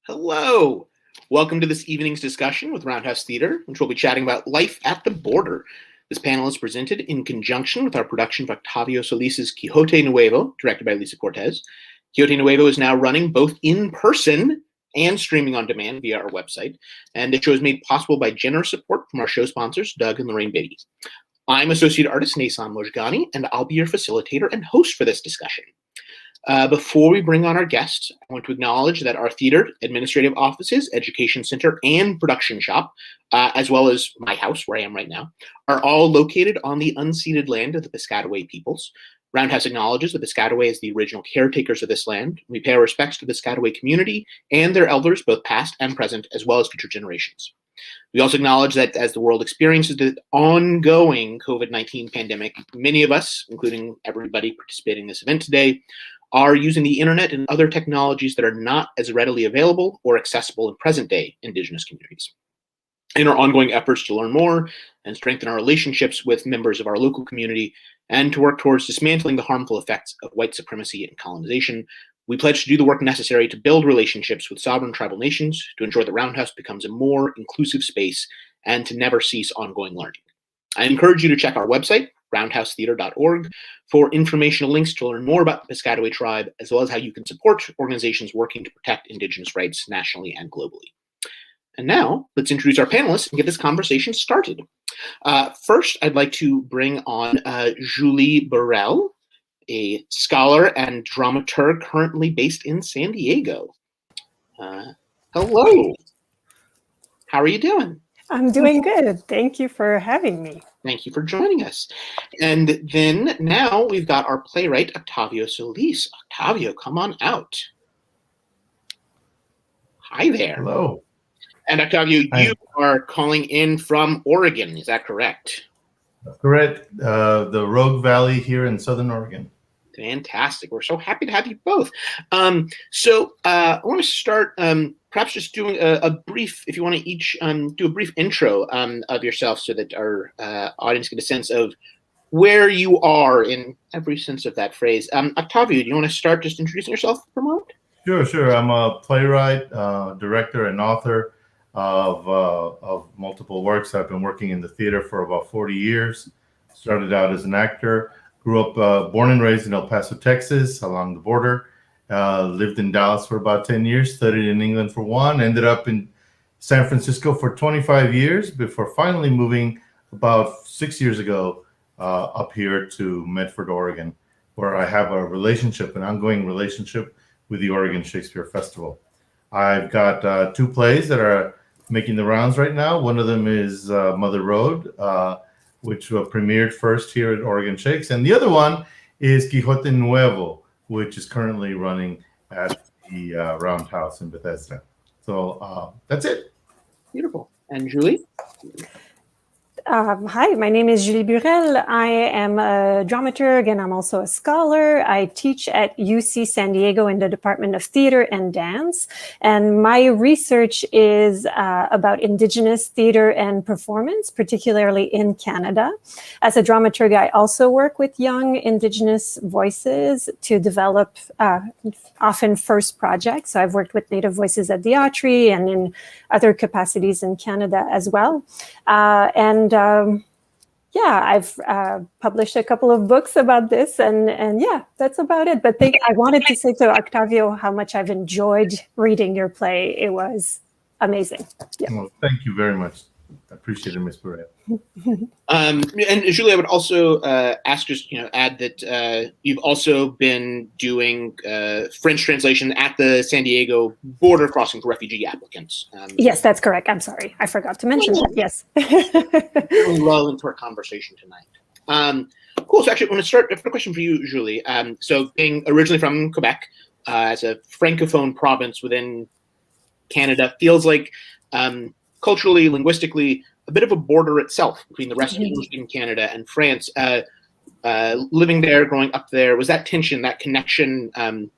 Hello. Welcome to this evening's discussion with Roundhouse Theatre, which will be chatting about life at the border. This panel is presented in conjunction with our production of Octavio Solis's Quixote Nuevo, directed by Lisa Cortez. Quixote Nuevo is now running both in person and streaming on demand via our website, and the show is made possible by generous support from our show sponsors, Doug and Lorraine Beatty. I'm associate artist Nason Mojgani, and I'll be your facilitator and host for this discussion. Before we bring on our guests, I want to acknowledge that our theater, administrative offices, education center, and production shop, as well as my house, where I am right now, are all located on the unceded land of the Piscataway peoples. Roundhouse acknowledges the Piscataway as the original caretakers of this land. We pay our respects to the Piscataway community and their elders, both past and present, as well as future generations. We also acknowledge that as the world experiences the ongoing COVID-19 pandemic, many of us, including everybody participating in this event today, are using the internet and other technologies that are not as readily available or accessible in present-day Indigenous communities. In our ongoing efforts to learn more and strengthen our relationships with members of our local community and to work towards dismantling the harmful effects of white supremacy and colonization, we pledge to do the work necessary to build relationships with sovereign tribal nations to ensure that Roundhouse becomes a more inclusive space and to never cease ongoing learning. I encourage you to check our website, roundhousetheater.org, for informational links to learn more about the Piscataway tribe, as well as how you can support organizations working to protect Indigenous rights nationally and globally. And now, let's introduce our panelists and get this conversation started. First, I'd like to bring on Julie Burelle, a scholar and dramaturg currently based in San Diego. Hello. How are you doing? I'm doing good. Thank you for having me. Thank you for joining us. And then now we've got our playwright, Octavio Solis. Octavio, come on out. Hi there. Hello. And Octavio, Hi. You are calling in from Oregon, is that correct? Correct. The Rogue Valley here in Southern Oregon. Fantastic. We're so happy to have you both. I want to start perhaps just doing a brief, if you want to each do a brief intro of yourself so that our audience get a sense of where you are in every sense of that phrase. Octavio, do you want to start just introducing yourself for a moment? Sure. I'm a playwright, director, and author of multiple works. I've been working in the theater for about 40 years. Started out as an actor. Grew up, born and raised in El Paso, Texas, along the border. Lived in Dallas for about 10 years, studied in England for one, ended up in San Francisco for 25 years before finally moving about 6 years ago up here to Medford, Oregon, where I have an ongoing relationship with the Oregon Shakespeare Festival. I've got two plays that are making the rounds right now. One of them is Mother Road, which premiered first here at Oregon Shakes. And the other one is Quixote Nuevo, which is currently running at the Roundhouse in Bethesda. So that's it. Beautiful. And Julie? Hi, my name is Julie Burelle. I am a dramaturg and I'm also a scholar. I teach at UC San Diego in the Department of Theater and Dance. And my research is about Indigenous theater and performance, particularly in Canada. As a dramaturg, I also work with young Indigenous voices to develop often first projects. So I've worked with Native Voices at the Autry and in other capacities in Canada as well. I've published a couple of books about this, and yeah, that's about it. But I wanted to say to Octavio how much I've enjoyed reading your play. It was amazing. Yeah. Well, thank you very much. I appreciate it, Ms. Burrell. And Julie, I would also add that you've also been doing French translation at the San Diego border crossing for refugee applicants. Yes, that's correct. I'm sorry. I forgot to mention that. Yes. Really well into our conversation tonight. Cool. So actually, I want to start with a question for you, Julie. So being originally from Quebec, as a francophone province within Canada, feels like culturally, linguistically, a bit of a border itself between the rest of Eastern Canada and France. Living there, growing up there, was that tension, that connection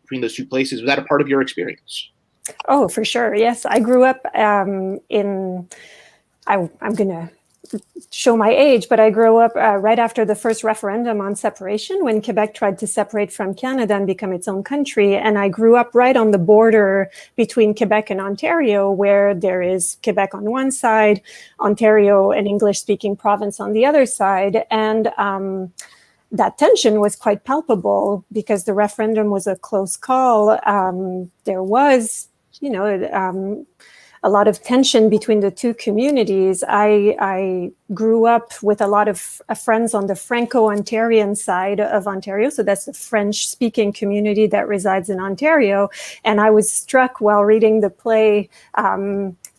between those two places, was that a part of your experience? Oh, for sure. Yes, I grew up I'm going to show my age, but I grew up right after the first referendum on separation, when Quebec tried to separate from Canada and become its own country. And I grew up right on the border between Quebec and Ontario, where there is Quebec on one side, Ontario, an English-speaking province, on the other side. And that tension was quite palpable because the referendum was a close call. There was, a lot of tension between the two communities. I grew up with a lot of friends on the Franco-Ontarian side of Ontario. So that's the French-speaking community that resides in Ontario. And I was struck while reading the play,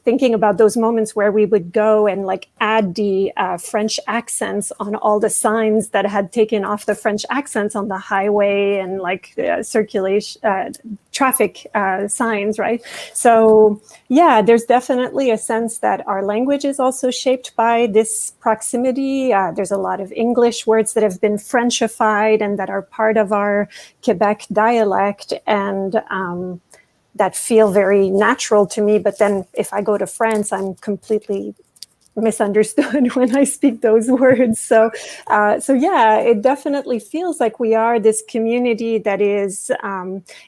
thinking about those moments where we would go and add the French accents on all the signs that had taken off the French accents on the highway and circulation, traffic signs, right? So yeah, there's definitely a sense that our language is also shaped by this proximity. There's a lot of English words that have been Frenchified and that are part of our Quebec dialect, and that feel very natural to me. But then if I go to France, I'm completely misunderstood when I speak those words. So yeah, it definitely feels like we are this community that is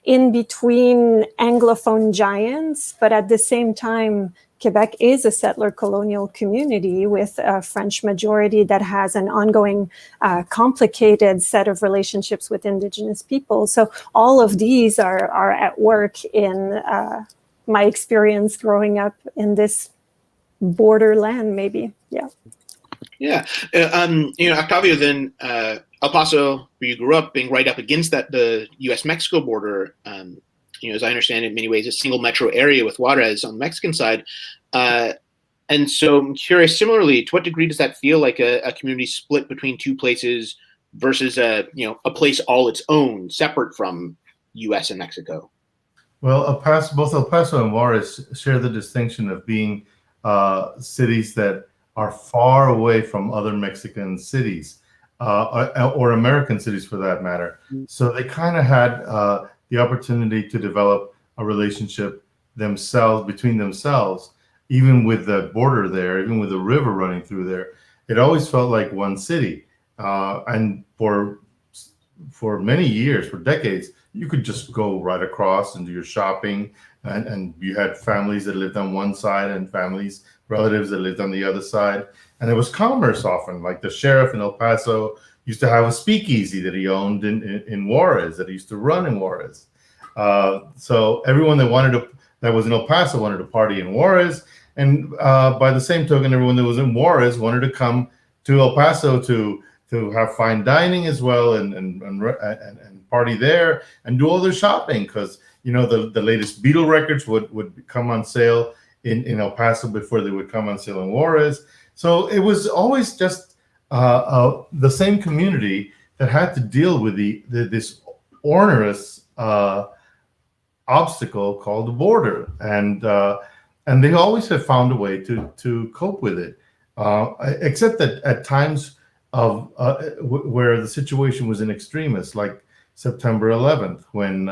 in between Anglophone giants, but at the same time, Quebec is a settler colonial community with a French majority that has an ongoing complicated set of relationships with Indigenous people. So all of these are at work in my experience growing up in this borderland, maybe. Yeah. Octavio, then El Paso, where you grew up, being right up against the U.S.-Mexico border, as I understand it, in many ways, a single metro area with Juarez on the Mexican side. And so I'm curious, similarly, to what degree does that feel like a community split between two places versus a place all its own, separate from U.S. and Mexico? Well, both El Paso and Juarez share the distinction of being cities that are far away from other Mexican cities, or American cities for that matter. So they kind of had the opportunity to develop a relationship between themselves, even with the border there, even with the river running through there. It always felt like one city. And for many years, for decades, you could just go right across and do your shopping. And you had families that lived on one side and relatives that lived on the other side. And there was commerce often, like the sheriff in El Paso used to have a speakeasy that he owned in Juarez, that he used to run in Juarez. So everyone that was in El Paso wanted to party in Juarez. And by the same token, everyone that was in Juarez wanted to come to El Paso to have fine dining as well and party there and do all their shopping, because the latest Beatle records would come on sale in El Paso before they would come on sale in Juarez. So it was always just the same community that had to deal with this onerous obstacle called the border, and they always have found a way to cope with it, except that at times of where the situation was in extremis, like September 11th, when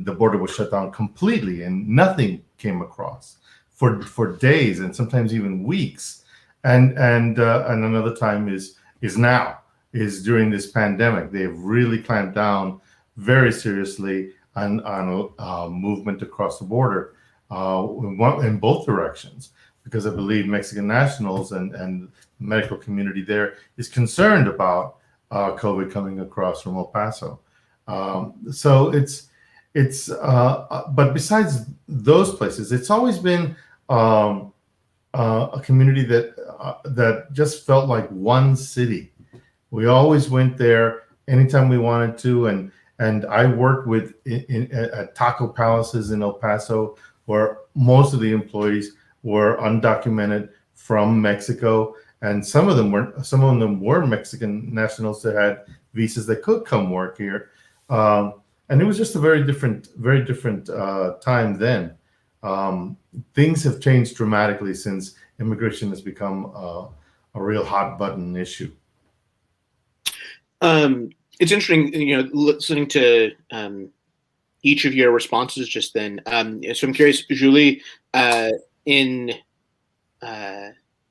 the border was shut down completely and nothing came across for days and sometimes even weeks. And another time is during this pandemic. They've really clamped down very seriously on movement across the border in both directions, because I believe Mexican nationals and the medical community there is concerned about COVID coming across from El Paso. So but besides those places, it's always been a community that just felt like one city. We always went there anytime we wanted to, and I worked at Taco Palaces in El Paso, where most of the employees were undocumented from Mexico, and some of them were Mexican nationals that had visas that could come work here. And it was just a very different time then. Things have changed dramatically since immigration has become a real hot button issue. It's interesting, listening to each of your responses just then. So I'm curious, Julie, in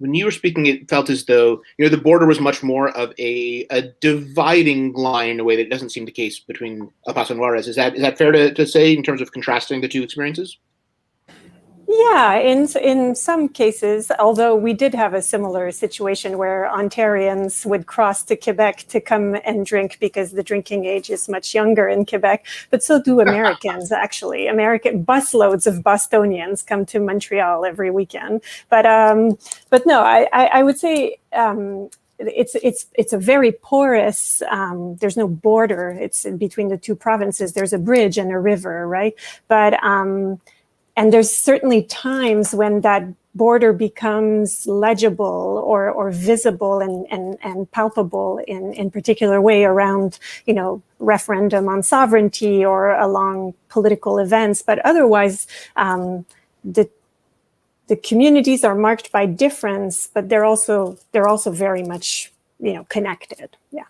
when you were speaking, it felt as though the border was much more of a dividing line in a way that doesn't seem the case between El Paso and Juarez. Is that fair to say in terms of contrasting the two experiences? Yeah, in some cases, although we did have a similar situation where Ontarians would cross to Quebec to come and drink because the drinking age is much younger in Quebec, but so do Americans, actually. Busloads of Bostonians come to Montreal every weekend. But no, I would say it's a very porous, there's no border. It's in between the two provinces. There's a bridge and a river, right? But and there's certainly times when that border becomes legible or visible and palpable in particular way around, referendum on sovereignty or along political events. But otherwise, the communities are marked by difference, but they're also very much, connected. Yeah.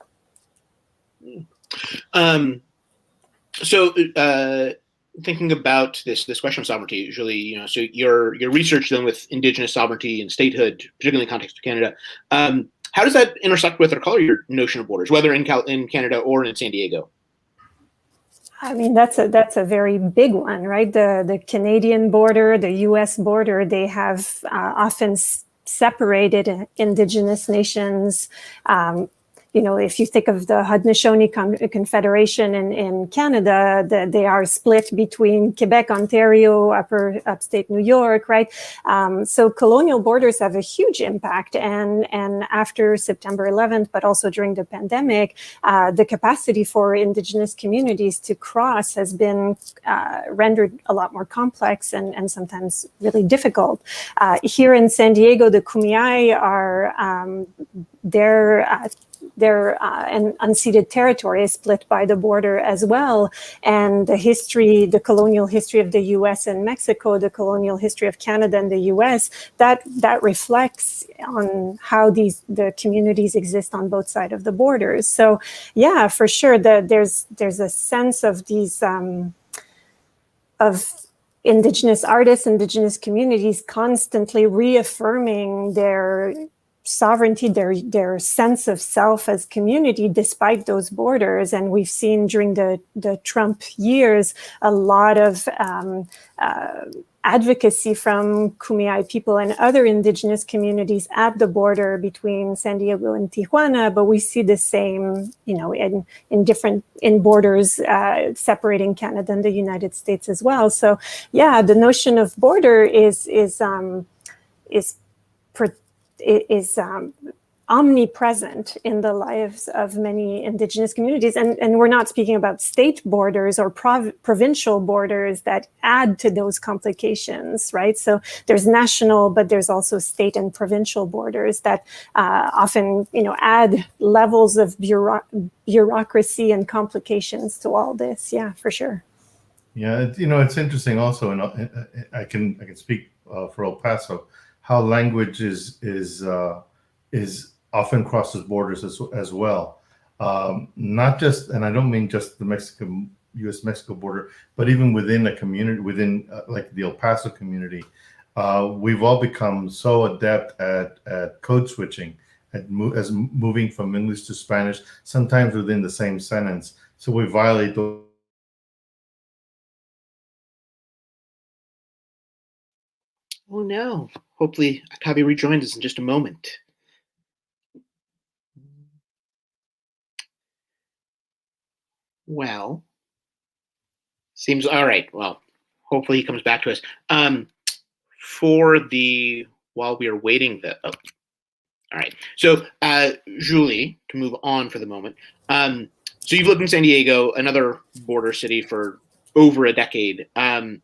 Thinking about this question of sovereignty, Julie, so your research dealing with Indigenous sovereignty and statehood, particularly in the context of Canada, how does that intersect with or color your notion of borders, whether in Canada or in San Diego? I mean, that's a very big one, right? The Canadian border, the U.S. border, they have often separated Indigenous nations. If you think of the Haudenosaunee Confederation in Canada, they are split between Quebec, Ontario, upstate New York, right? So colonial borders have a huge impact. And after September 11th, but also during the pandemic, the capacity for Indigenous communities to cross has been rendered a lot more complex and sometimes really difficult. Here in San Diego, the Kumeyaay are their unceded territory is split by the border as well. And the colonial history of the US and Mexico, the colonial history of Canada and the US, that reflects on how the communities exist on both sides of the borders. So yeah, for sure, there's a sense of these, of Indigenous artists, Indigenous communities constantly reaffirming their sovereignty, their sense of self as community, despite those borders. And we've seen during the Trump years a lot of advocacy from Kumeyaay people and other Indigenous communities at the border between San Diego and Tijuana. But we see the same, in borders separating Canada and the United States as well. So yeah, the notion of border is omnipresent in the lives of many Indigenous communities. And we're not speaking about state borders or provincial borders that add to those complications, right? So there's national, but there's also state and provincial borders that often, add levels of bureaucracy and complications to all this. Yeah, for sure. Yeah, it's interesting also, and I can speak for El Paso, how language is often crosses borders as well. Not just, and I don't mean just the U.S.-Mexico border, but even within a community, within like the El Paso community, we've all become so adept at code switching, as moving from English to Spanish, sometimes within the same sentence. So we violate those. Oh no. Hopefully Octavio rejoins us in just a moment. Well, seems all right. Well, hopefully he comes back to us. While we are waiting, all right. So, Julie, to move on for the moment. So you've lived in San Diego, another border city, for over a decade. So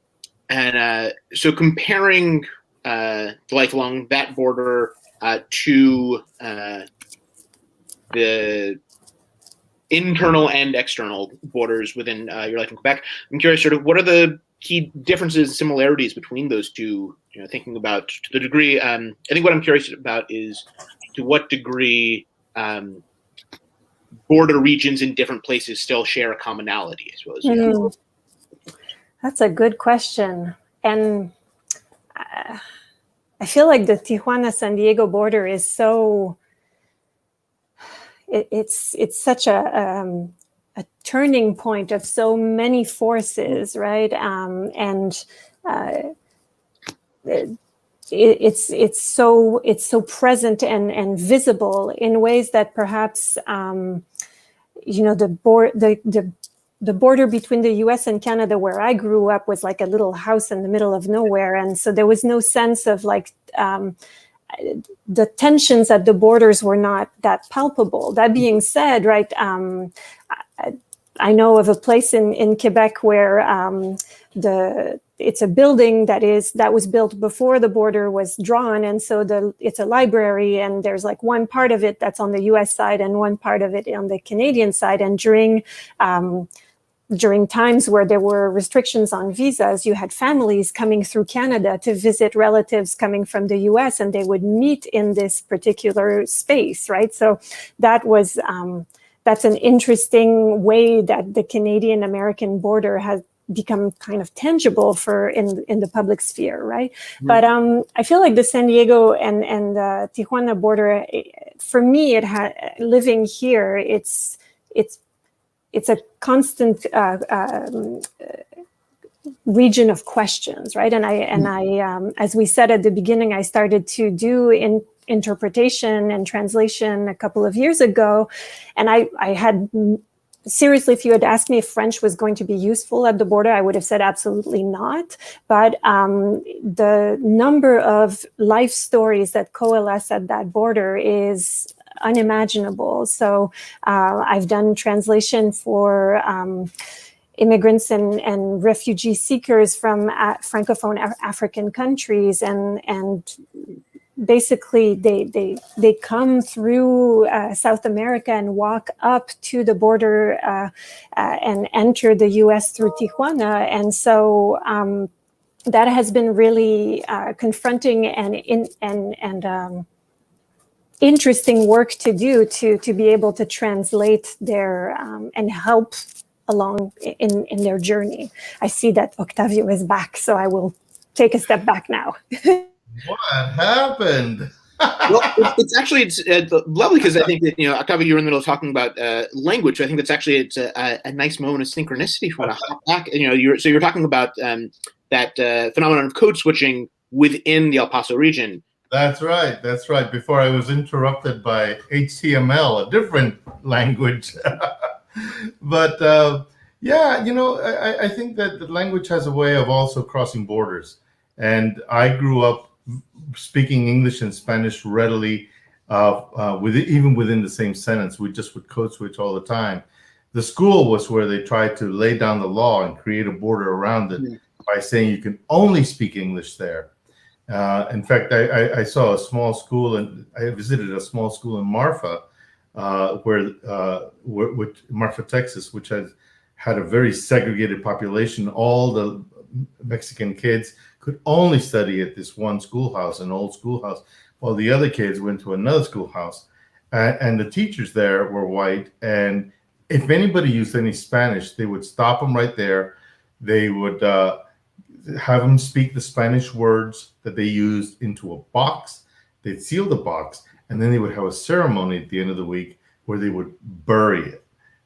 comparing the life along that border to the internal and external borders within your life in Quebec, I'm curious, sort of, what are the key differences, similarities between those two? Thinking about to the degree. I think what I'm curious about is to what degree border regions in different places still share a commonality, I suppose. Yeah. That's a good question. And I feel like the Tijuana-San Diego border is so, it's such a turning point of so many forces, right? And it's so present and visible in ways that perhaps the border between the U.S. and Canada, where I grew up, was like a little house in the middle of nowhere, and so there was no sense of like the tensions at the borders were not that palpable. That being said, right, I know of a place in Quebec where it's a building that was built before the border was drawn, and so it's a library, and there's like one part of it that's on the U.S. side and one part of it on the Canadian side. And during times where there were restrictions on visas, you had families coming through Canada to visit relatives coming from the US, and they would meet in this particular space, right? So that was, that's an interesting way that the Canadian-American border has become kind of tangible in the public sphere, right? Mm-hmm. But I feel like the San Diego and the Tijuana border, for me, living here, it's a constant region of questions, right? And I, as we said at the beginning, I started to do interpretation and translation a couple of years ago, and I had seriously, if you had asked me if French was going to be useful at the border, I would have said absolutely not. But the number of life stories that coalesce at that border is unimaginable. So I've done translation for immigrants and refugee seekers from Francophone African countries, and basically they come through South America and walk up to the border and enter the US through Tijuana. And so that has been really confronting and interesting work to do to be able to translate their and help along in their journey. I see that Octavio is back, so I will take a step back now. What happened? Well, it's lovely, because I think that, Octavio, you're in the middle of talking about language. I think that's actually a nice moment of synchronicity for when I hop back. You're talking about that phenomenon of code switching within the El Paso region. That's right. That's right. Before I was interrupted by HTML, a different language. But yeah, I think that the language has a way of also crossing borders. And I grew up speaking English and Spanish readily, even within the same sentence. We just would code switch all the time. The school was where they tried to lay down the law and create a border around it by saying you can only speak English there. In fact, I saw a small school, and I visited a small school in Marfa, Marfa, Texas, which had a very segregated population. All the Mexican kids could only study at this one schoolhouse, an old schoolhouse, while the other kids went to another schoolhouse. And the teachers there were white. And if anybody used any Spanish, they would stop them right there. They would have them speak the Spanish words that they used into a box. They'd seal the box, and then they would have a ceremony at the end of the week where they would bury it.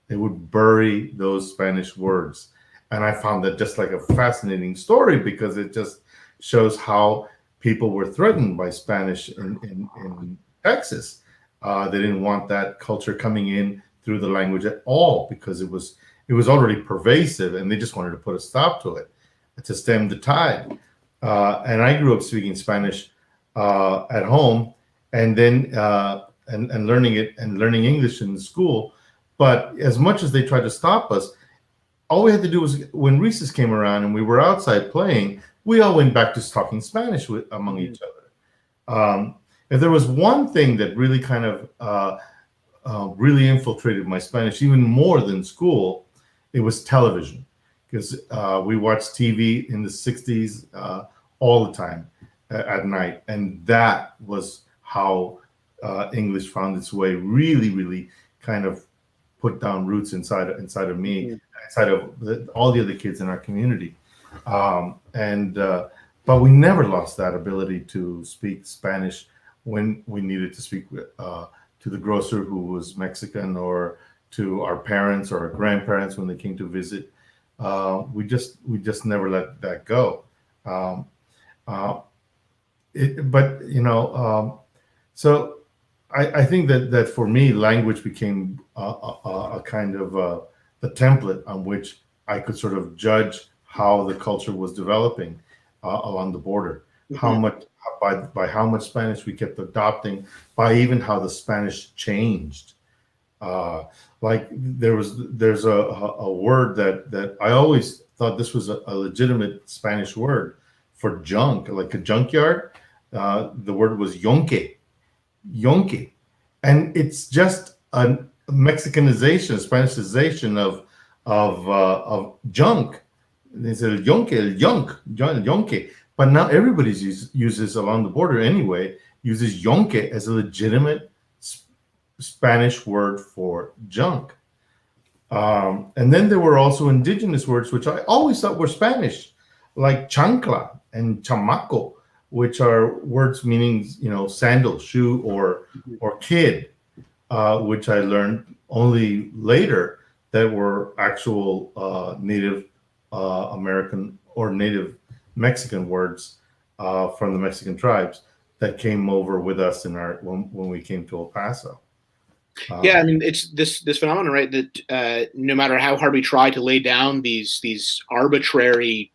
They would bury those Spanish words. And I found that just like a fascinating story, because it just shows how people were threatened by Spanish in Texas. They didn't want that culture coming in through the language at all, because it was already pervasive, and they just wanted to put a stop to it, to stem the tide. And I grew up speaking Spanish at home, and then and learning it and learning English in school. But as much as they tried to stop us, all we had to do was, when recess came around and we were outside playing, we all went back to talking Spanish among each other. If there was one thing that really kind of really infiltrated my Spanish, even more than school, it was television. Because we watched TV in the 60s all the time at night. And that was how English found its way, really, really kind of put down roots inside of me, inside of all the other kids in our community. And but we never lost that ability to speak Spanish when we needed to speak to the grocer who was Mexican, or to our parents or our grandparents when they came to visit. We just never let that go. But so I think that for me, language became a kind of the template on which I could sort of judge how the culture was developing along the border. How much by how much Spanish we kept adopting, by even how the Spanish changed. Like there's a word that I always thought this was a legitimate Spanish word for junk, like a junkyard. The word was yonke, and it's just a Mexicanization, a Spanishization of junk. They said yonke. But now everybody uses along the border anyway, uses yonke as a legitimate Spanish word for junk. And then there were also indigenous words, which I always thought were Spanish, like chancla and chamaco, which are words meaning, sandal, shoe, or kid, which I learned only later that were actual Native American or Native Mexican words from the Mexican tribes that came over with us when we came to El Paso. Yeah, I mean, it's this phenomenon, right? That no matter how hard we try to lay down these arbitrary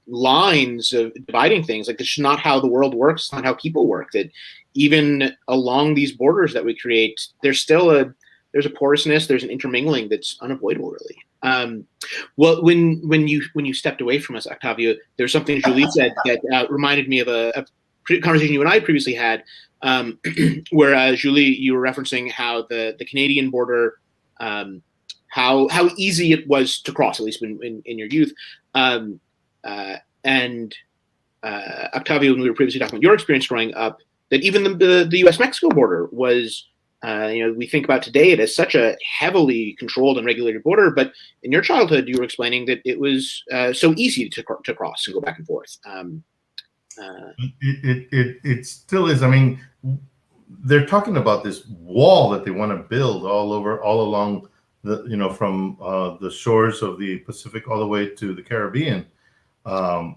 lines of dividing things, like, it's not how the world works, it's not how people work. That even along these borders that we create, there's a porousness, there's an intermingling that's unavoidable, really. Well, when you stepped away from us, Octavio, there's something Julie said that reminded me of a conversation you and I previously had, where Julie, you were referencing how the Canadian border, how easy it was to cross, at least in your youth, and Octavio, when we were previously talking about your experience growing up, that even the U.S.-Mexico border was. We think about today it as such a heavily controlled and regulated border, but in your childhood, you were explaining that it was so easy to cross and go back and forth. It still is. I mean, they're talking about this wall that they want to build all along from the shores of the Pacific all the way to the Caribbean, a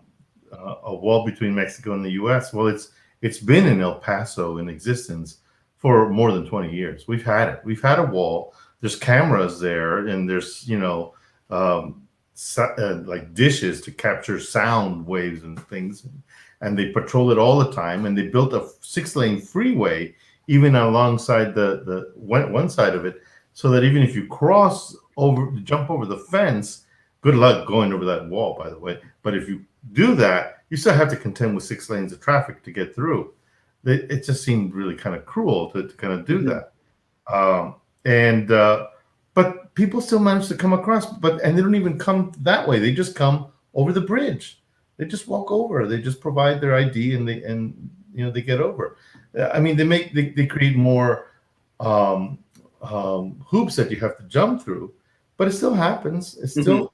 wall between Mexico and the U.S. Well, it's been in El Paso in existence for more than 20 years. We've had it. We've had a wall. There's cameras there, and there's like dishes to capture sound waves and things, and they patrol it all the time. And they built a 6-lane freeway even alongside the one side of it, so that even if you jump over the fence, good luck going over that wall, by the way. But if you do that, you still have to contend with 6 lanes of traffic to get through. It just seemed really kind of cruel to kind of do that. But people still manage to come across, and they don't even come that way. They just come over the bridge. They just walk over. They just provide their ID and they get over. I mean, they create more hoops that you have to jump through, but it still happens. It's still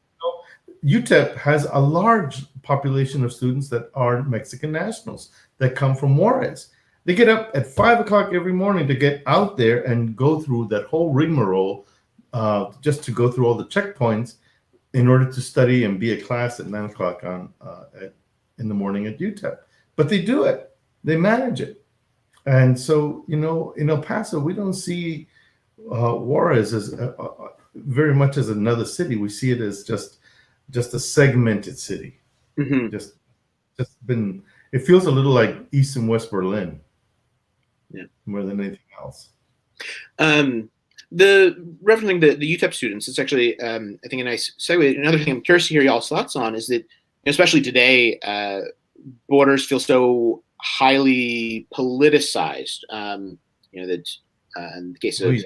UTEP has a large population of students that are Mexican nationals that come from Juarez. They get up at 5 o'clock every morning to get out there and go through that whole rigmarole, just to go through all the checkpoints in order to study and be at class at 9 o'clock in the morning at UTEP. But they do it. They manage it. And so, in El Paso, we don't see Juarez as very much as another city. We see it as just a segmented city. Just been. It feels a little like East and West Berlin, more than anything else. The referencing the UTEP students, it's actually I think a nice segue. Another thing I'm curious to hear y'all's thoughts on is that, especially today, borders feel so highly politicized. That in the case of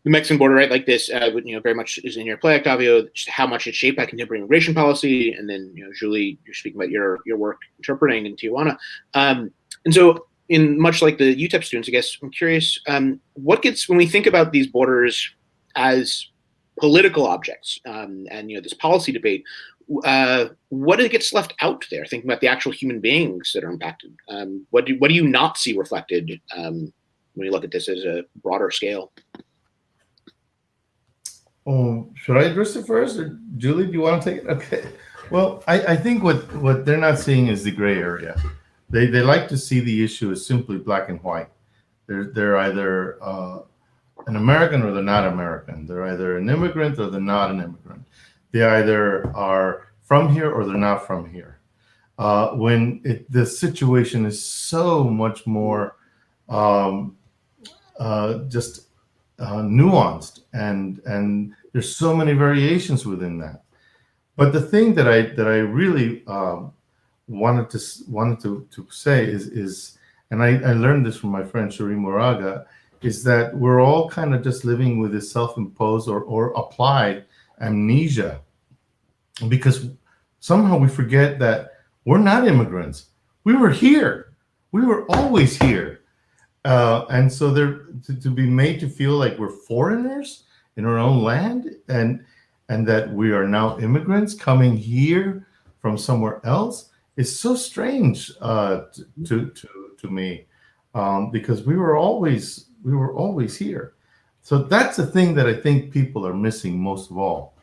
the Mexican border, right, like this, very much is in your play, Octavio, just how much it's shaped by contemporary immigration policy, and then Julie, you're speaking about your work interpreting in Tijuana, and so in much like the UTEP students, I guess I'm curious, what gets when we think about these borders as political objects, and this policy debate, what gets left out there? Thinking about the actual human beings that are impacted. What do you not see reflected when you look at this as a broader scale? Oh, should I address it first, or Julie, do you want to take it? Okay. Well, I think what they're not seeing is the gray area. They like to see the issue as simply black and white. They're either an American or they're not American. They're either an immigrant or they're not an immigrant. They either are from here or they're not from here. When the situation is so much more nuanced, and there's so many variations within that. But the thing that I really wanted to say is, and I learned this from my friend Shuri Moraga, is that we're all kind of just living with this self-imposed or applied amnesia, because somehow we forget that we're not immigrants. We were here. We were always here. And so to be made to feel like we're foreigners in our own land, and that we are now immigrants coming here from somewhere else, is so strange to me, because we were always here. So that's the thing that I think people are missing most of all.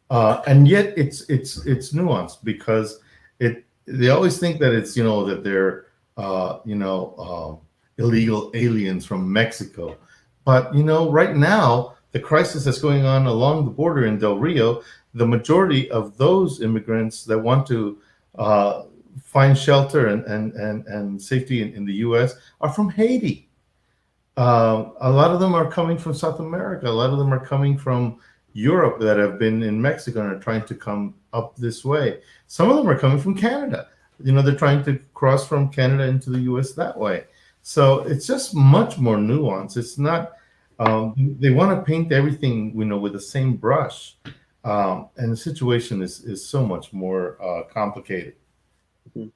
And yet it's nuanced, because they always think that it's, that they're illegal aliens from Mexico. But right now, the crisis that's going on along the border in Del Rio, the majority of those immigrants that want to find shelter and safety in the U.S. are from Haiti. A lot of them are coming from South America. A lot of them are coming from Europe that have been in Mexico and are trying to come up this way. Some of them are coming from Canada. They're trying to cross from Canada into the U.S. that way. So it's just much more nuanced. It's not, they want to paint everything, with the same brush. And the situation is so much more complicated. Mm-hmm.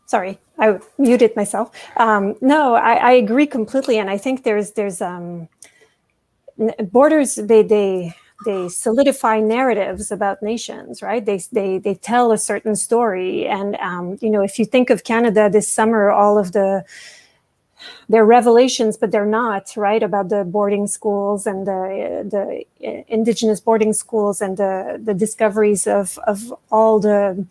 Sorry, I muted myself. No, I agree completely, and I think there's borders. They solidify narratives about nations, right? They tell a certain story, and if you think of Canada this summer, all of they're revelations, but they're not, right, about the boarding schools and the Indigenous boarding schools and the discoveries of all the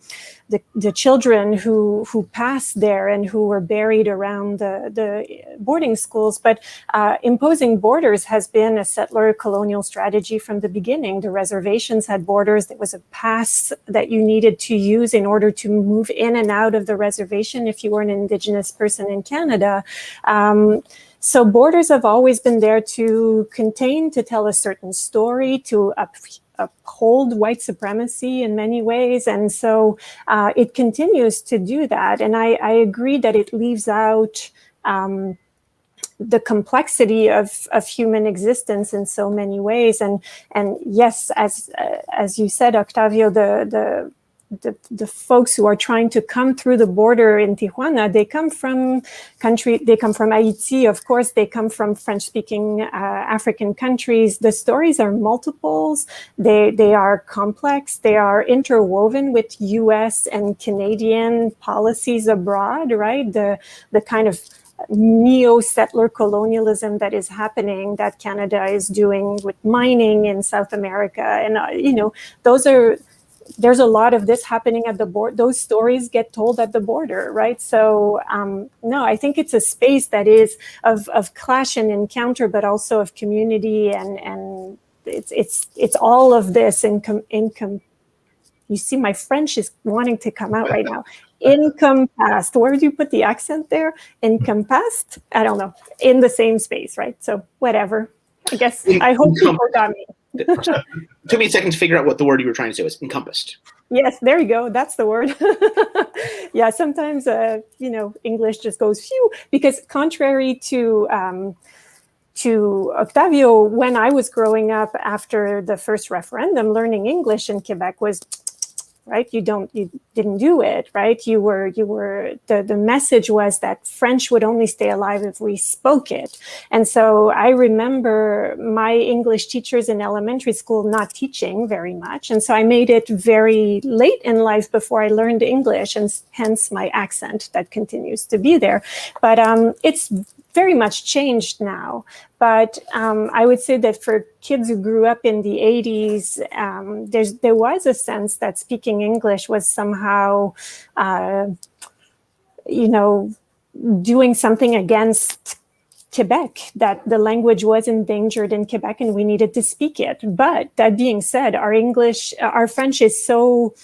children who passed there and who were buried around the boarding schools. But imposing borders has been a settler colonial strategy from the beginning. The reservations had borders. There was a pass that you needed to use in order to move in and out of the reservation if you were an Indigenous person in Canada. So borders have always been there to contain, to tell a certain story, to uphold white supremacy in many ways. And so it continues to do that. And I agree that it leaves out the complexity of human existence in so many ways. And yes, as you said, Octavio, the folks who are trying to come through the border in Tijuana, they come from Haiti, of course, they come from French-speaking African countries. The stories are multiples, they are complex, they are interwoven with US and Canadian policies abroad, right? The kind of neo-settler colonialism that is happening, that Canada is doing with mining in South America. And, there's a lot of this happening at the border. Those stories get told at the border, right? So, no, I think it's a space that is of clash and encounter, but also of community, and it's all of this you see, my French is wanting to come out right now. Encompassed. Where do you put the accent there? Encompassed? I don't know. In the same space, right? So whatever. I guess I hope people got me. It took me a second to figure out what the word you were trying to say was. Encompassed. Yes, there you go. That's the word. Yeah, sometimes English just goes phew, because contrary to Octavio, when I was growing up after the first referendum, learning English in Quebec was right? You didn't do it, right? The message was that French would only stay alive if we spoke it. And so I remember my English teachers in elementary school not teaching very much. And so I made it very late in life before I learned English, and hence my accent that continues to be there. But it's very much changed now. But I would say that for kids who grew up in the 80s, there was a sense that speaking English was somehow, doing something against Quebec, that the language was endangered in Quebec and we needed to speak it. But that being said, our French is so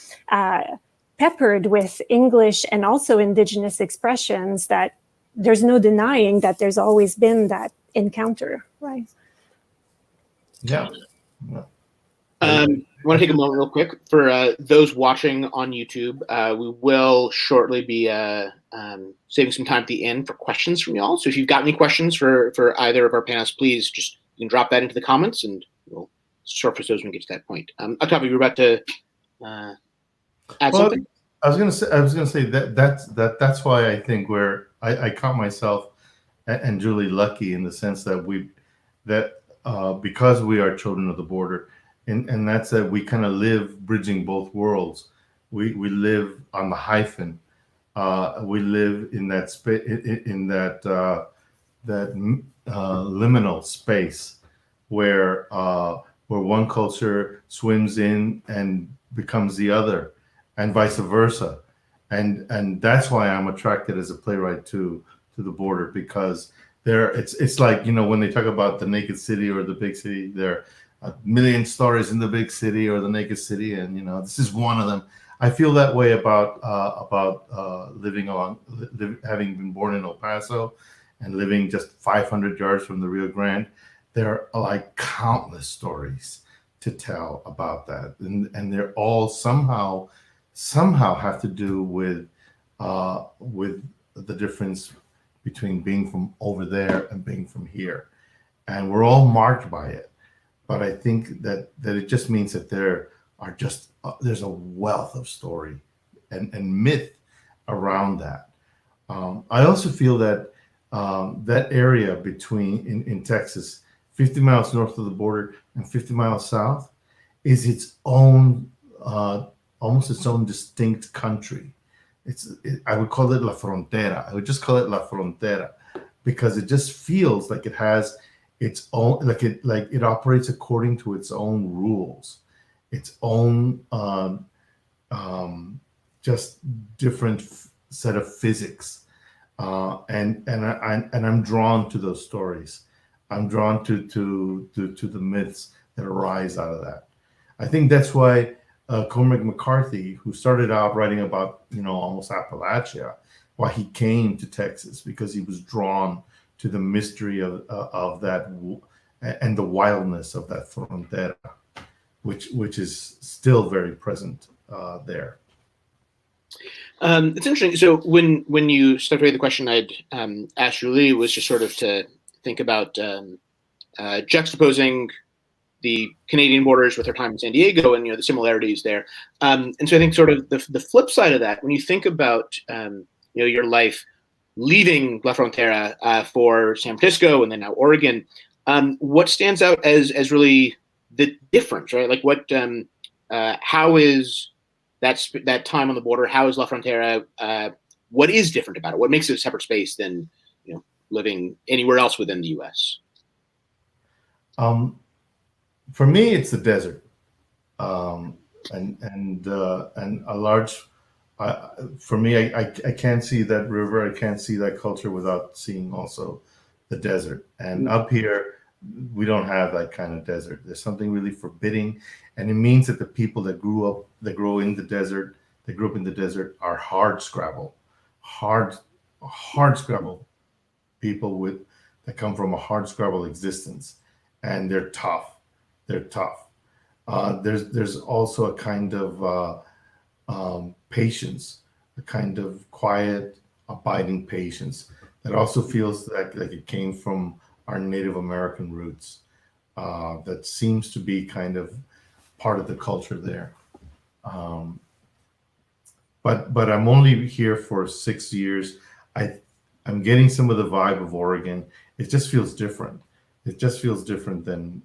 peppered with English and also Indigenous expressions that there's no denying that there's always been that encounter, right? Yeah. I want to take a moment real quick for those watching on YouTube. We will shortly be saving some time at the end for questions from y'all. So if you've got any questions for either of our panelists, please you can drop that into the comments and we'll surface those when we get to that point. Octavio, you were about to add something? I was gonna say that's why I think I count myself and Julie lucky in the sense that because we are children of the border, and that's that we kind of live bridging both worlds. We live on the hyphen. We live in that space, in that liminal space where one culture swims in and becomes the other, and vice versa. And that's why I'm attracted as a playwright to the border, because it's like, when they talk about the naked city or the big city, there are a million stories in the big city or the naked city, and this is one of them. I feel that way about having been born in El Paso and living just 500 yards from the Rio Grande. There are like countless stories to tell about that, and they're all somehow have to do with the difference between being from over there and being from here, and we're all marked by it. But I think that it just means that there's a wealth of story and myth around that. I also feel that that area in Texas, 50 miles north of the border and 50 miles south, is its own almost its own distinct country. I would call it La Frontera. I would just call it La Frontera because it just feels like it has its own, like it operates according to its own rules, its own just different set of physics. And I'm drawn to those stories. I'm drawn to the myths that arise out of that. I think that's why Cormac McCarthy, who started out writing about almost Appalachia, why he came to Texas, because he was drawn to the mystery of that and the wildness of that frontera, which is still very present there. It's interesting. So when you started the question, I'd asked Julie was just sort of to think about juxtaposing the Canadian borders with her time in San Diego and the similarities there. And so I think sort of the flip side of that, when you think about your life leaving La Frontera for San Francisco and then now Oregon, what stands out as really the difference, right? Like how is that time on the border? How is La Frontera? What is different about it? What makes it a separate space than living anywhere else within the U.S.? For me, it's the desert, and a large. For me, I can't see that river. I can't see that culture without seeing also the desert. And up here, we don't have that kind of desert. There's something really forbidding, and it means that the people that grew in the desert, are hard scrabble people that come from a hard scrabble existence, and they're tough. There's also a kind of patience, a kind of quiet, abiding patience that also feels like it came from our Native American roots. That seems to be kind of part of the culture there. but I'm only here for 6 years. I'm getting some of the vibe of Oregon. It just feels different. It just feels different than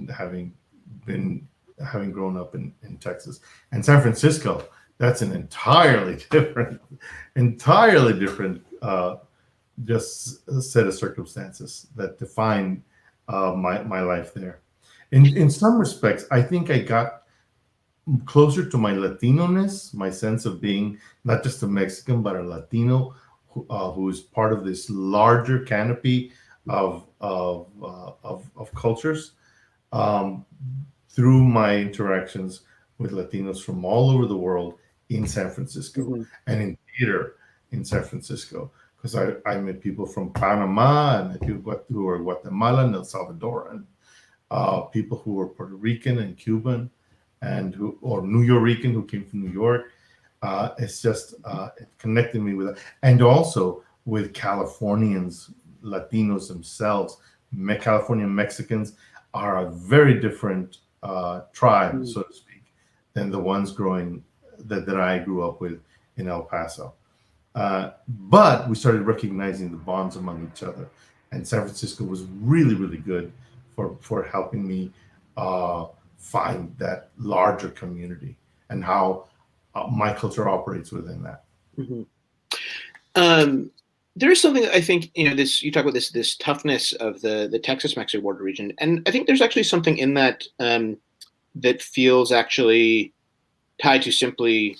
having grown up in Texas and San Francisco. That's an entirely different just a set of circumstances that define my life there. In some respects, I think I got closer to my Latino-ness, my sense of being not just a Mexican but a Latino who is part of this larger canopy of cultures through my interactions with Latinos from all over the world in San Francisco and in theater in San Francisco. Because I met people from Panama, I met people who were Guatemalan, El Salvadoran, people who were Puerto Rican and Cuban, or New Yorican who came from New York. It's just it connected me with, and also with Californians, Latinos themselves. Californian Mexicans are a very different tribe, so to speak, than the ones that I grew up with in El Paso. But we started recognizing the bonds among each other, and San Francisco was really, really good for helping me find that larger community and how my culture operates within that. There is something that I think, you talk about this toughness of the Texas-Mexico border region, and I think there's actually something in that that feels actually tied to simply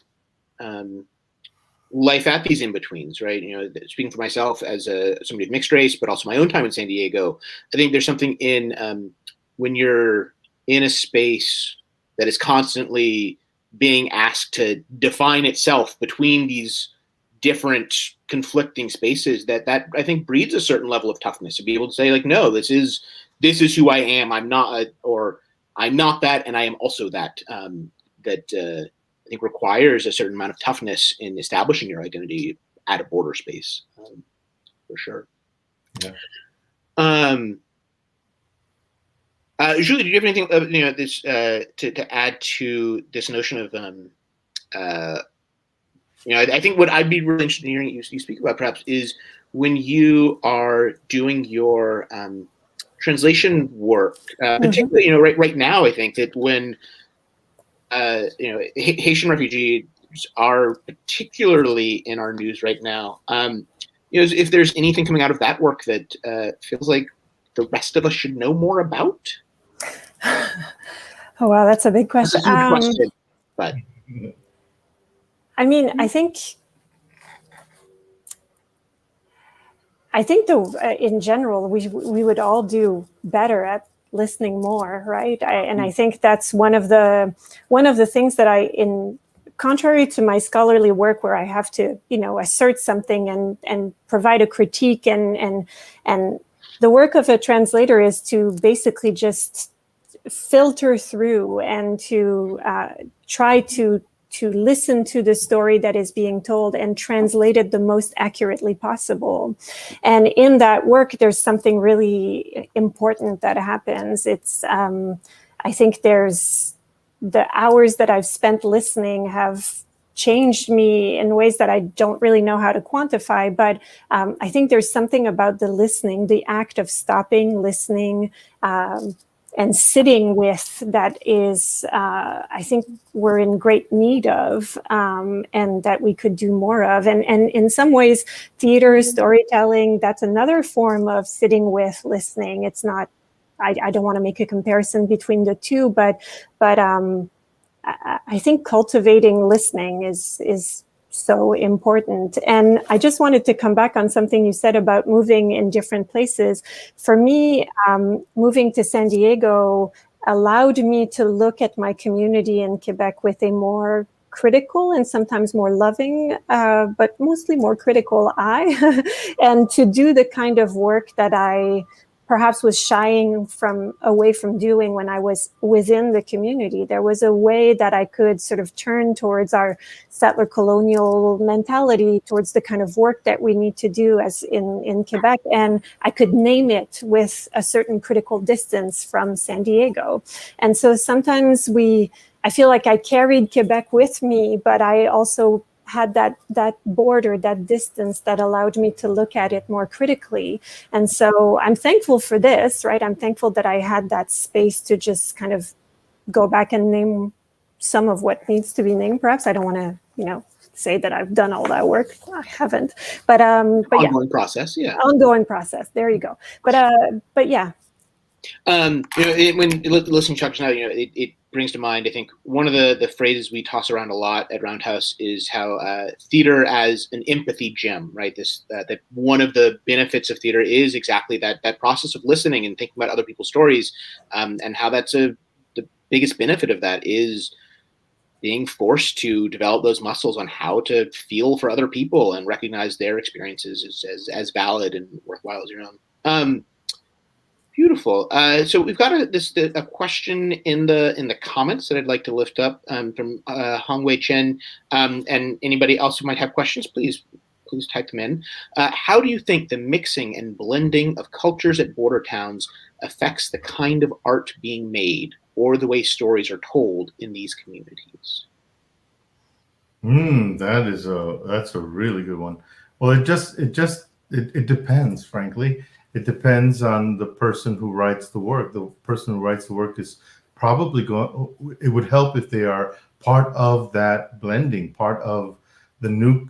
life at these in-betweens, right? Speaking for myself as somebody of mixed race, but also my own time in San Diego, I think there's something in when you're in a space that is constantly being asked to define itself between these different conflicting spaces that I think breeds a certain level of toughness to be able to say, like, no, this is who I am. I'm not that, and I am also that. That I think requires a certain amount of toughness in establishing your identity at a border space, for sure. Yeah. Julie, do you have anything this to add to this notion of I think what I'd be really interested in hearing you speak about perhaps is when you are doing your translation work, particularly right now. I think that when Haitian refugees are particularly in our news right now. If there's anything coming out of that work that feels like the rest of us should know more about. Oh wow, that's a big question. That's a huge question, but I mean, I think in general we would all do better at listening more, right? I think that's one of the things that contrary to my scholarly work where I have to assert something and provide a critique and the work of a translator is to basically just filter through and to try to listen to the story that is being told and translate it the most accurately possible. And in that work, there's something really important that happens. It's, I think there's the hours that I've spent listening have changed me in ways that I don't really know how to quantify, but I think there's something about the listening, the act of stopping, listening, and sitting with that is, I think we're in great need of, and that we could do more of. And in some ways, theater, storytelling, that's another form of sitting with listening. It's not, I don't want to make a comparison between the two, but I think cultivating listening is so important. And I just wanted to come back on something you said about moving in different places. For me, moving to San Diego allowed me to look at my community in Quebec with a more critical and sometimes more loving, but mostly more critical eye, and to do the kind of work that I perhaps was shying away from doing when I was within the community. There was a way that I could sort of turn towards our settler colonial mentality, towards the kind of work that we need to do as in Quebec. And I could name it with a certain critical distance from San Diego. And so sometimes I feel like I carried Quebec with me, but I also had that border, that distance that allowed me to look at it more critically. And so I'm thankful for this, right? I'm thankful that I had that space to just kind of go back and name some of what needs to be named. Perhaps I don't want to, say that I've done all that work. I haven't, but ongoing process, yeah. Ongoing process. There you go. But yeah. When listening to Chuck now, it brings to mind, I think, one of the phrases we toss around a lot at Roundhouse is how theater as an empathy gem, right? That one of the benefits of theater is exactly that process of listening and thinking about other people's stories, and how that's the biggest benefit of that is being forced to develop those muscles on how to feel for other people and recognize their experiences as valid and worthwhile as your own. Beautiful. So we've got a question in the comments that I'd like to lift up from Hongwei Chen, and anybody else who might have questions, please type them in. How do you think the mixing and blending of cultures at border towns affects the kind of art being made or the way stories are told in these communities? That's a really good one. Well, it depends, frankly. It depends on the person who writes the work. The person who writes the work is probably it would help if they are part of that blending, part of the new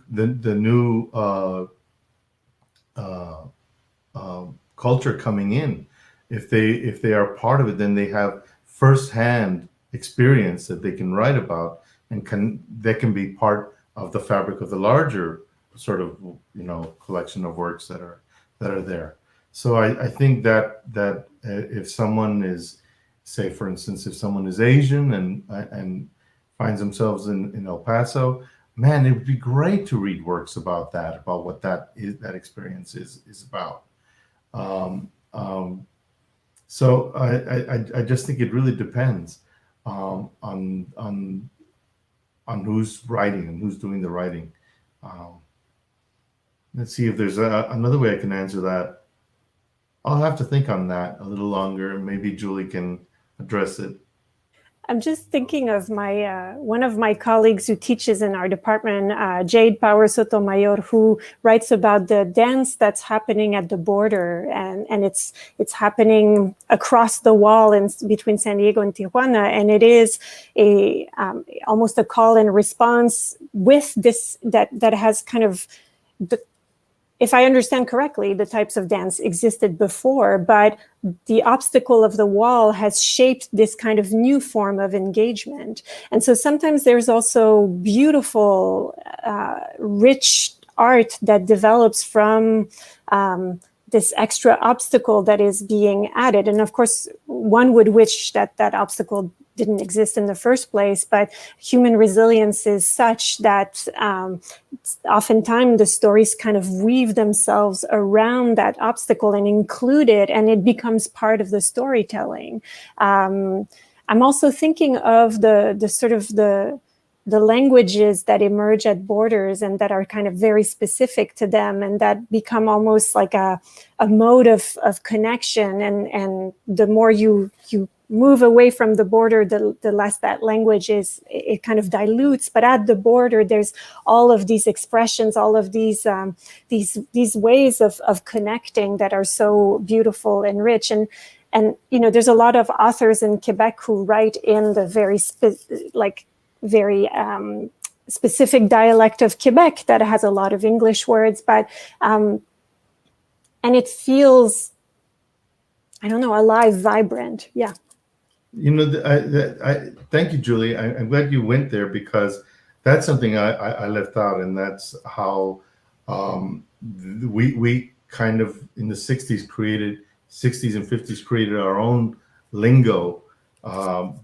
culture coming in. If they are part of it, then they have firsthand experience that they can write about, and that can be part of the fabric of the larger sort of collection of works that are there. So I think that if someone is, say for instance, if someone is Asian and finds themselves in El Paso, man, it would be great to read works about what that experience is about. So I just think it really depends on who's writing and who's doing the writing. Let's see if there's another way I can answer that. I'll have to think on that a little longer. Maybe Julie can address it. I'm just thinking of my one of my colleagues who teaches in our department, Jade Power Sotomayor, who writes about the dance that's happening at the border, and it's happening across the wall between San Diego and Tijuana, and it is almost a call and response with this that has kind of if I understand correctly, the types of dance existed before, but the obstacle of the wall has shaped this kind of new form of engagement. And so sometimes there's also beautiful, rich art that develops from this extra obstacle that is being added. And of course, one would wish that obstacle didn't exist in the first place, but human resilience is such that oftentimes the stories kind of weave themselves around that obstacle and include it, and it becomes part of the storytelling. I'm also thinking of the sort of the languages that emerge at borders and that are kind of very specific to them, and that become almost like a mode of connection. And the more you move away from the border, the less that language is, it kind of dilutes. But at the border, there's all of these expressions, all of these ways of connecting that are so beautiful and rich. And there's a lot of authors in Quebec who write in the very specific dialect of Quebec that has a lot of English words, but and it feels, I don't know, alive, vibrant. Yeah. I thank you, Julie. I'm glad you went there, because that's something I left out, and that's how we kind of in the 60s and 50s created our own lingo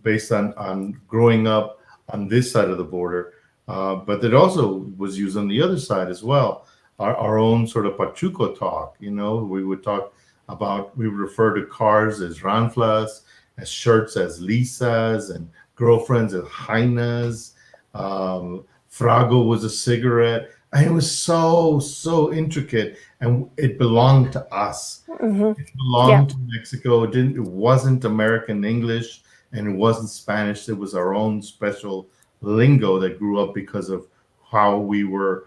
based on growing up on this side of the border, but it also was used on the other side as well. Our own sort of Pachuco talk. We would talk about, we would refer to cars as ranflas, as shirts as lisas, and girlfriends as jainas. Frago was a cigarette. And it was so intricate, and it belonged to us. Mm-hmm. It belonged to Mexico. It wasn't American English. and it wasn't Spanish. It was our own special lingo that grew up because of how we were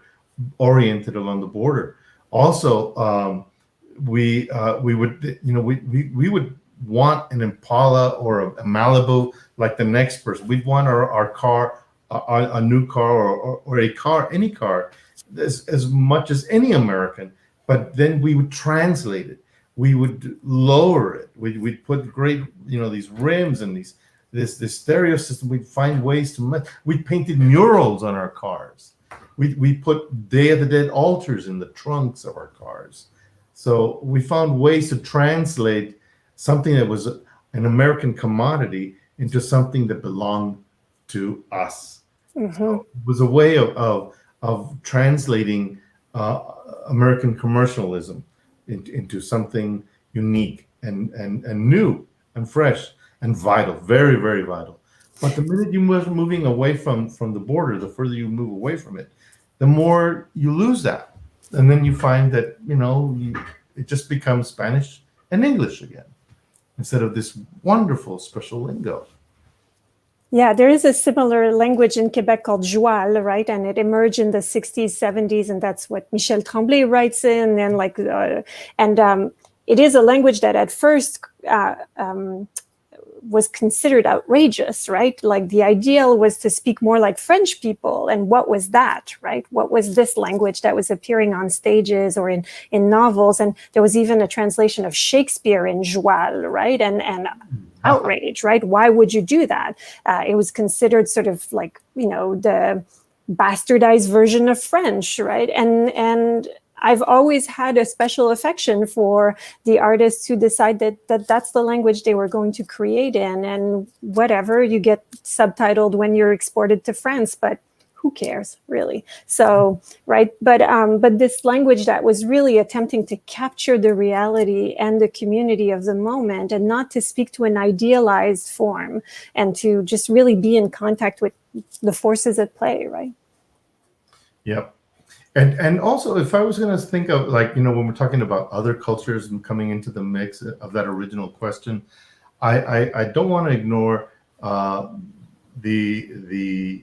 oriented along the border. Also, we would, we would want an Impala or a Malibu like the next person. We'd want our car, a new car, or a car, any car, as much as any American. But then we would translate it. We would lower it. We'd put great, these rims and this stereo system. We'd find ways to. We painted murals on our cars. We put Day of the Dead altars in the trunks of our cars. So we found ways to translate something that was an American commodity into something that belonged to us. Mm-hmm. So it was a way of translating American commercialism into something unique and new and fresh and vital, very, very vital. But the minute you move moving away from the border, the further you move away from it, the more you lose that. And then you find that, it just becomes Spanish and English again, instead of this wonderful special lingo. Yeah, there is a similar language in Quebec called joual, right? And it emerged in the 60s, 70s, and that's what Michel Tremblay writes in. And it is a language that at first was considered outrageous, right? Like the ideal was to speak more like French people. And what was that, right? What was this language that was appearing on stages or in novels? And there was even a translation of Shakespeare in joual, right? And outrage, right? Why would you do that? It was considered sort of like, the bastardized version of French, right? And I've always had a special affection for the artists who decide that that's the language they were going to create in, and whatever, you get subtitled when you're exported to France, but who cares, really? So, right, but this language that was really attempting to capture the reality and the community of the moment, and not to speak to an idealized form, and to just really be in contact with the forces at play, right? Yep. And also, if I was going to think of, when we're talking about other cultures and coming into the mix of that original question, I don't want to ignore the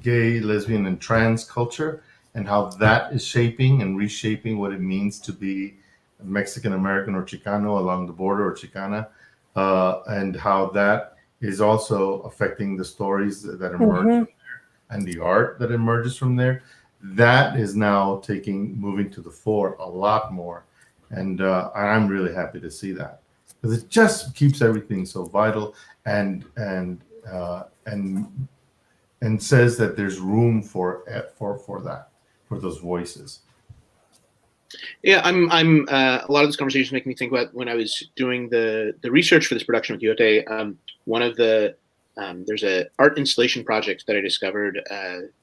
gay, lesbian, and trans culture, and how that is shaping and reshaping what it means to be Mexican American or Chicano along the border, or Chicana, and how that is also affecting the stories that emerge from there and the art that emerges from there. That is now moving to the fore a lot more, and I'm really happy to see that, because it just keeps everything so vital and says that there's room for that, for those voices. Yeah, I'm a lot of this conversation make me think about when I was doing the research for this production of Quixote. One of the there's an art installation project that I discovered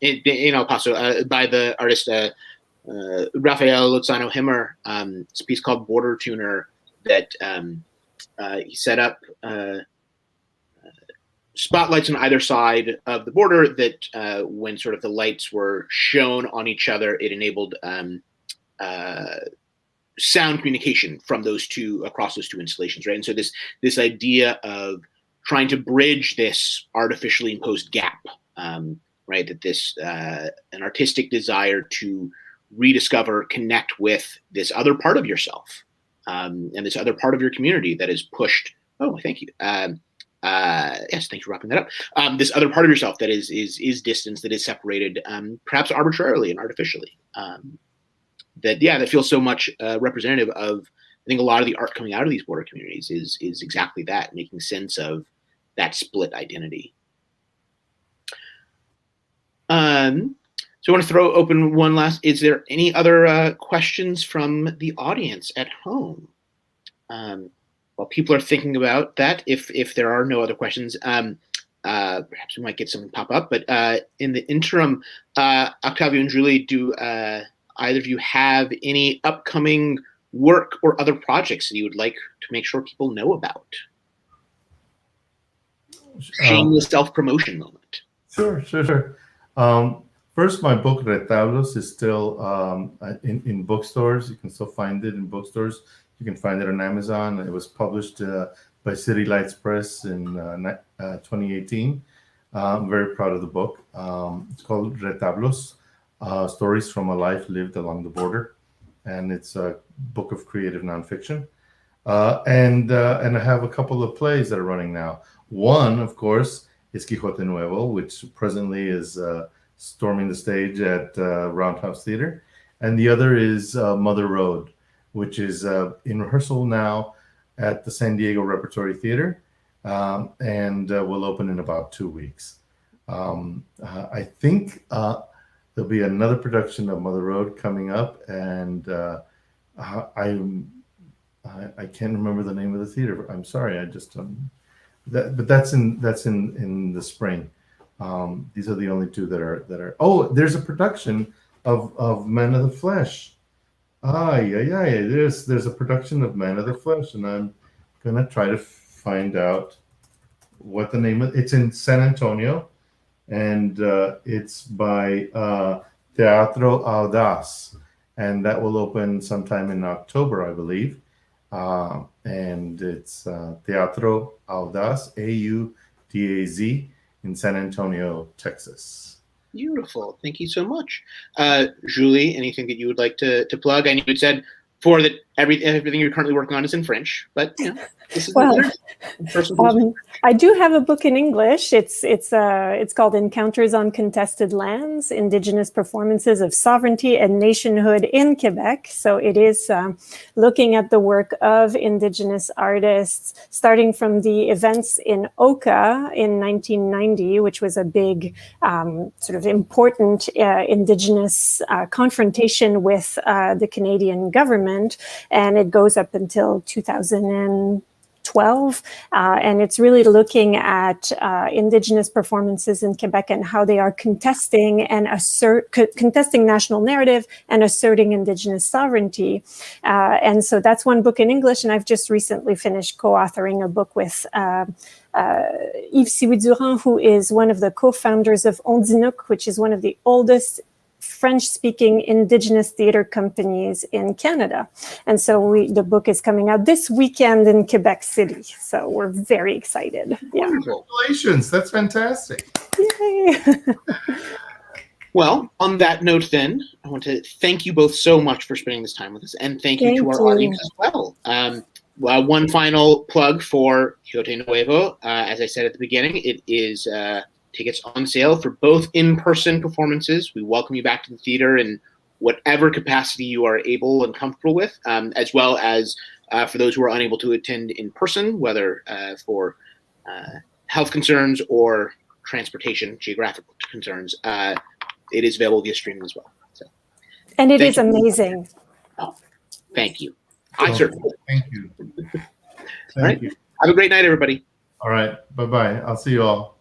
in El Paso by the artist Rafael Lozano Himmer. It's a piece called Border Tuner that he set up spotlights on either side of the border that when sort of the lights were shown on each other, it enabled sound communication from across those two installations, right? And so this idea of trying to bridge this artificially imposed gap, right? That this an artistic desire to rediscover, connect with this other part of yourself, and this other part of your community that is pushed. Oh, thank you. Yes, thanks for wrapping that up. This other part of yourself that is distanced, that is separated, perhaps arbitrarily and artificially. That feels so much representative of, I think, a lot of the art coming out of these border communities is exactly that, making sense of that split identity. So I want to throw open one last. Is there any other questions from the audience at home? While people are thinking about that, if there are no other questions, perhaps we might get something pop up. But in the interim, Octavio and Julie, do either of you have any upcoming work or other projects that you would like to make sure people know about? Shameless self-promotion moment. Sure. First, my book Retablos is still in bookstores. You can still find it in bookstores. You can find it on Amazon. It was published by City Lights Press in 2018. I'm very proud of the book. It's called Retablos, Stories from a Life Lived Along the Border. And it's a book of creative nonfiction. And I have a couple of plays that are running now. One, of course, is Quixote Nuevo, which presently is storming the stage at Roundhouse Theater. And the other is Mother Road, which is in rehearsal now at the San Diego Repertory Theater, and will open in about 2 weeks. I think there'll be another production of Mother Road coming up, and I can't remember the name of the theater. I'm sorry, I just but that's in the spring. These are the only two that are. Oh, there's a production of Men of the Flesh. There's a production of Men of the Flesh, and I'm gonna try to find out what the name of it's in San Antonio, and it's by Teatro Audaz, and that will open sometime in October, I believe. And it's Teatro Audaz, Audaz, in San Antonio, Texas. Beautiful. Thank you so much. Julie, anything that you would like to plug? I know you said before that everything you're currently working on is in French, but this is I do have a book in English. It's called Encounters on Contested Lands: Indigenous Performances of Sovereignty and Nationhood in Quebec. So it is looking at the work of Indigenous artists, starting from the events in Oka in 1990, which was a big sort of important Indigenous confrontation with the Canadian government, and it goes up until 2012, and it's really looking at Indigenous performances in Quebec and how they are contesting national narrative and asserting Indigenous sovereignty. And so that's one book in English, and I've just recently finished co-authoring a book with Yves Siwi-Durand, who is one of the co-founders of Ondinook, which is one of the oldest French-speaking Indigenous theater companies in Canada. And so the book is coming out this weekend in Quebec City. So we're very excited. Yeah. Congratulations. That's fantastic. Yay. Well, on that note then, I want to thank you both so much for spending this time with us, and thank you to our audience as well. One final plug for Quixote Nuevo. As I said at the beginning, it is tickets on sale for both in-person performances. We welcome you back to the theater in whatever capacity you are able and comfortable with, as well as for those who are unable to attend in person, whether for health concerns or transportation, geographic concerns. It is available via streaming as well. So, and it is amazing. Oh, thank you. I certainly. Thank you. All right. Have a great night, everybody. All right. Bye-bye. I'll see you all.